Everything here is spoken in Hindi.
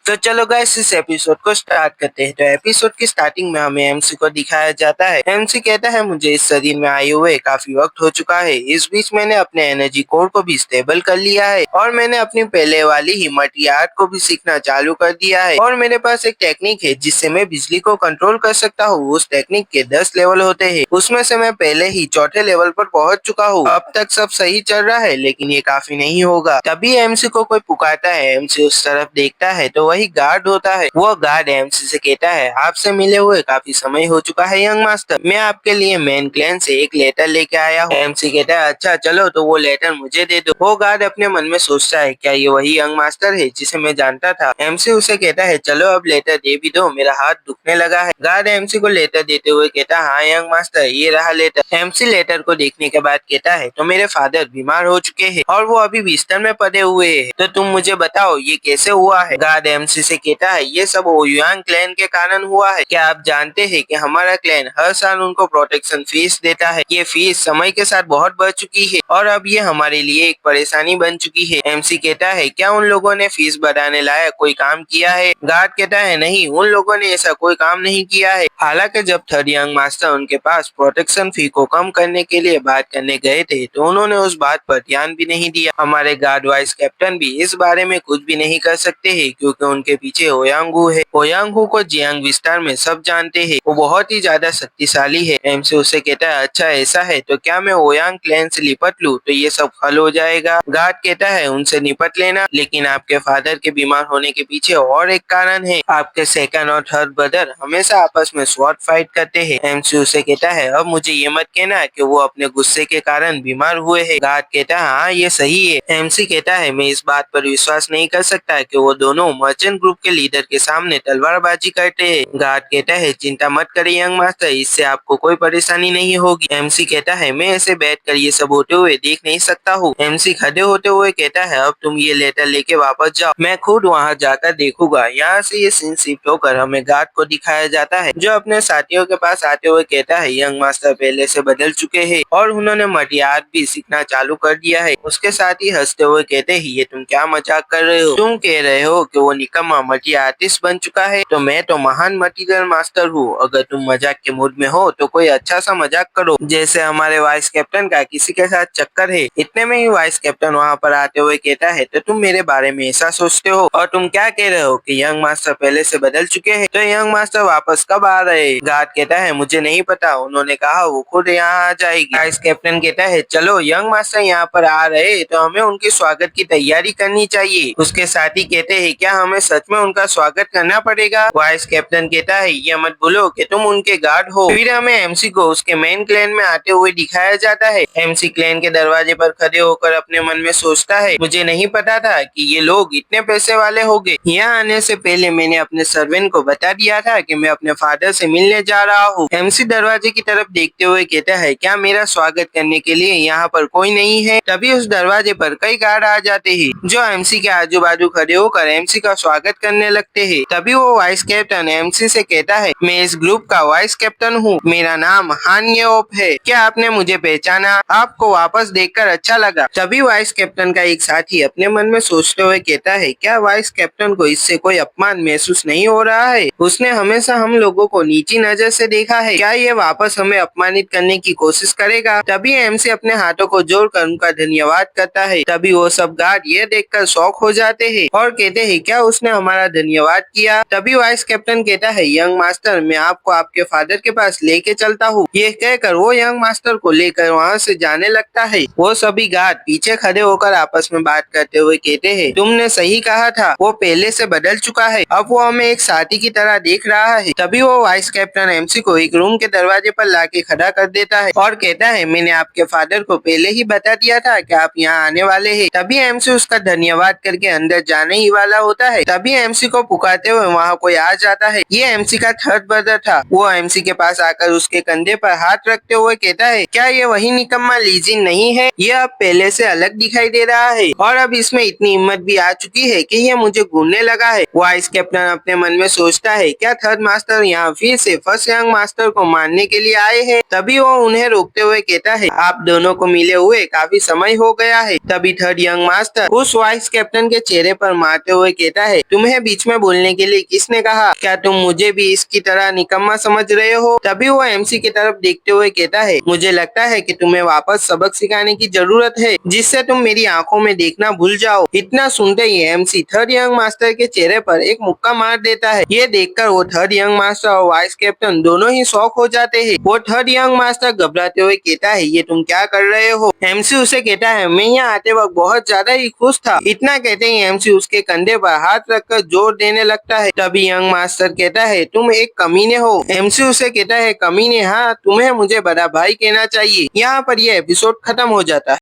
तो चलो गाइस इस एपिसोड को स्टार्ट करते हैं। तो एपिसोड की स्टार्टिंग में हमें एमसी को दिखाया जाता है। एमसी कहता है मुझे इस शरीर में आए हुए काफी वक्त हो चुका है। इस बीच मैंने अपने एनर्जी कोर को भी स्टेबल कर लिया है और मैंने अपनी पहले वाली ही मल्टी आर्ट को भी सीखना चालू कर दिया है और मेरे पास एक टेक्निक है जिससे मैं बिजली को कंट्रोल कर सकता हूँ। उस टेक्निक के 10 लेवल होते हैं, उसमें से मैं पहले ही चौथे लेवल पर पहुंच चुका हूँ। अब तक सब सही चल रहा है लेकिन ये काफी नहीं होगा। तभी एमसी को कोई पुकारता है। एमसी उस तरफ देखता है तो वही गार्ड होता है। वो गार्ड एमसी से कहता है आपसे मिले हुए काफी समय हो चुका है यंग मास्टर, मैं आपके लिए मेन क्लैन से एक लेटर लेके आया हूँ। एमसी कहता है अच्छा चलो तो वो लेटर मुझे दे दो। वो गार्ड अपने मन में सोचता है क्या ये वही यंग मास्टर है जिसे मैं जानता था। एमसी उसे कहता है चलो अब लेटर दे भी दो, मेरा हाथ दुखने लगा है। गार्ड एमसी को लेटर देते हुए कहता हाँ यंग मास्टर ये रहा लेटर। एमसी लेटर को देखने के बाद कहता है तो मेरे फादर बीमार हो चुके हैं और वो अभी बिस्तर में पड़े हुए हैं, तो तुम मुझे बताओ ये कैसे हुआ है। गार्ड एमसी से कहता है ये सब ओयुआंग क्लैन के कारण हुआ है। क्या आप जानते हैं कि हमारा क्लैन हर साल उनको प्रोटेक्शन फीस देता है। ये फीस समय के साथ बहुत बढ़ चुकी है और अब ये हमारे लिए एक परेशानी बन चुकी है। एमसी कहता है क्या उन लोगों ने फीस बढ़ाने लायक कोई काम किया है। गार्ड कहता है नहीं, उन लोगों ने ऐसा कोई काम नहीं किया है। हालांकि जब थर्ड यंग मास्टर उनके पास प्रोटेक्शन फी को कम करने के लिए बात करने गए थे तो उन्होंने उस बात पर ध्यान भी नहीं दिया। हमारे गार्ड वाइस कैप्टन भी इस बारे में कुछ भी नहीं कर सकते हैं क्योंकि उनके पीछे ओयांगू है। ओयांगू को जियांग विस्तार में सब जानते हैं, वो बहुत ही ज्यादा शक्तिशाली है। एमसी उससे कहता है अच्छा ऐसा है तो क्या मैं ओयांग क्लैन से निपट लूं तो ये सब हल हो जाएगा। गार्ड कहता है उनसे निपट लेना, लेकिन आपके फादर के बीमार होने के पीछे और एक कारण है। आपके सेकंड और थर्ड ब्रदर हमेशा आपस में स्वॉर्ड फाइट करते हैं। एमसी उसे कहता है अब मुझे ये मत कहना कि वो अपने गुस्से के कारण बीमार हुए हैं। गार्ड कहता है हाँ ये सही है। एमसी कहता है मैं इस बात पर विश्वास नहीं कर सकता कि वो दोनों मर्चेंट ग्रुप के लीडर के सामने तलवारबाजी करते हैं। गार्ड कहता है चिंता मत करिए यंग मास्टर, इससे आपको कोई परेशानी नहीं होगी। एमसी कहता है मैं ऐसे बैठकर ये सब होते हुए देख नहीं सकता हूँ। एमसी खड़े होते हुए कहता है अब तुम ये लेटर लेके वापस जाओ, मैं खुद वहाँ जाकर देखूंगा। यहाँ से ये सीन शिफ्ट होकर हमें गार्ड को दिखाया जाता है जो अपने साथियों के पास आते हुए कहता है यंग मास्टर पहले से बदल चुके हैं और उन्होंने मटियार भी सीखना चालू कर दिया है। उसके साथ ही हंसते हुए कहते हैं ये तुम क्या मजाक कर रहे हो, तुम कह रहे हो कि वो निकम्मा मटिया आर्टिस्ट बन चुका है, तो मैं तो महान मटीरियल मास्टर हूँ। अगर तुम मजाक के मूड में हो तो कोई अच्छा सा मजाक करो, जैसे हमारे वाइस कैप्टन का किसी के साथ चक्कर है। इतने में ही वाइस कैप्टन वहाँ पर आते हुए कहता है तो तुम मेरे बारे में ऐसा सोचते हो और तुम क्या कह रहे हो कि यंग मास्टर पहले से बदल चुके हैं, तो यंग मास्टर वापस कब आ रहे। गार्ड कहता है मुझे नहीं पता, उन्होंने कहा वो खुद यहाँ आ जाएगी। वाइस कैप्टन कहता है चलो यंग मास्टर यहाँ पर आ रहे तो हमें उनके स्वागत की तैयारी करनी चाहिए। उसके साथ ही कहते हैं क्या हमें सच में उनका स्वागत करना पड़ेगा। वाइस कैप्टन कहता है ये मत भूलो कि तुम उनके गार्ड हो। फिर हमें एमसी को उसके मेन क्लैन में आते हुए दिखाया जाता है। एमसी क्लैन के दरवाजे पर खड़े होकर अपने मन में सोचता है मुझे नहीं पता था कि ये लोग इतने पैसे वाले होंगे। यहाँ आने से पहले मैंने अपने सर्वेंट को बता दिया था कि मैं अपने फादर से मिलने जा रहा हूँ। एमसी दरवाजे की तरफ देखते हुए कहता है क्या मेरा स्वागत करने के लिए यहाँ पर कोई नहीं है। तभी उस दरवाजे पर कई गार्ड आ जाते हैं जो एमसी के आजू बाजू खड़े होकर एमसी का स्वागत करने लगते हैं। तभी वो वाइस कैप्टन एमसी से कहता है मैं इस ग्रुप का वाइस कैप्टन हूँ, मेरा नाम हान येओप है, क्या आपने मुझे पहचाना, आपको वापस देखकर अच्छा लगा। तभी वाइस कैप्टन का एक साथी अपने मन में सोचते हुए कहता है क्या वाइस कैप्टन को इससे कोई अपमान महसूस नहीं हो रहा है, उसने हमेशा हम लोगों को नीची नजर से देखा है, क्या ये वापस हमें अपमानित करने की कोशिश करेगा। तभी एमसी अपने हाथों को जोड़कर उनका धन्यवाद करता है। तभी वो सब गार्ड ये देखकर शॉक हो जाते हैं और कहते हैं क्या उसने हमारा धन्यवाद किया। तभी वाइस कैप्टन कहता है यंग मास्टर मैं आपको आपके फादर के पास लेके चलता हूँ। ये कहकर वो यंग मास्टर को लेकर वहाँ से जाने लगता है। वो सभी गार्ड पीछे खड़े होकर आपस में बात करते हुए कहते हैं तुमने सही कहा था, वो पहले से बदल चुका है, अब वो हमें एक साथी की तरह देख रहा है। तभी वो वाइस कैप्टन एमसी को एक रूम के दरवाजे पर लाके खड़ा कर देता है और कहता है मैंने आपके फादर को पहले ही बता दिया था कि आप यहाँ आने वाले हैं। तभी एमसी उसका धन्यवाद करके अंदर जाने ही वाला होता है। तभी एमसी को पुकारते हुए वहाँ कोई आ जाता है। ये एमसी का थर्ड ब्रदर था। वो एमसी के पास आकर उसके कंधे पर हाथ रखते हुए कहता है, क्या ये वही निकम्मा ली जिन नहीं है? ये अब पहले से अलग दिखाई दे रहा है और अब इसमें इतनी हिम्मत भी आ चुकी है कि ये मुझे घूरने लगा है। वाइस कैप्टन अपने मन में सोचता है, क्या थर्ड मास्टर यहाँ फिर से फर्स्ट यंग मास्टर को मारने के लिए आए हैं? तभी वो उन्हें रोकते हुए कहता है, आप दोनों को मिले हुए काफी समय हो गया है। तभी थर्ड यंग मास्टर उस वाइस कैप्टन के चेहरे पर मारते हुए कहता है, तुम्हें बीच में बोलने के लिए किसने कहा? क्या तुम मुझे भी इसकी तरह निकम्मा समझ रहे हो? तभी वो एमसी की तरफ देखते हुए कहता है, मुझे लगता है कि तुम्हें वापस सबक सिखाने की जरूरत है, जिससे तुम मेरी आंखों में देखना भूल जाओ। इतना सुनते ही एमसी थर्ड यंग मास्टर के चेहरे पर एक मुक्का मार देता है। ये देखकर वो थर्ड यंग मास्टर और वाइस कैप्टन दोनों ही शॉक हो जाते हैं। वो थर्ड यंग मास्टर घबराते हुए कहता है, ये तुम क्या कर रहे हो? एमसी उसे कहता है, मैं यहाँ आते वक्त बहुत ज्यादा ही खुश था। इतना कहते ही एमसी उसके कंधे पर हाथ रखकर जोर देने लगता है। तभी यंग मास्टर कहता है, तुम एक कमीने हो। एमसी उसे कहता है, कमीने? हाँ, तुम्हें मुझे बड़ा भाई कहना चाहिए। यहाँ पर यह एपिसोड खत्म हो जाता है।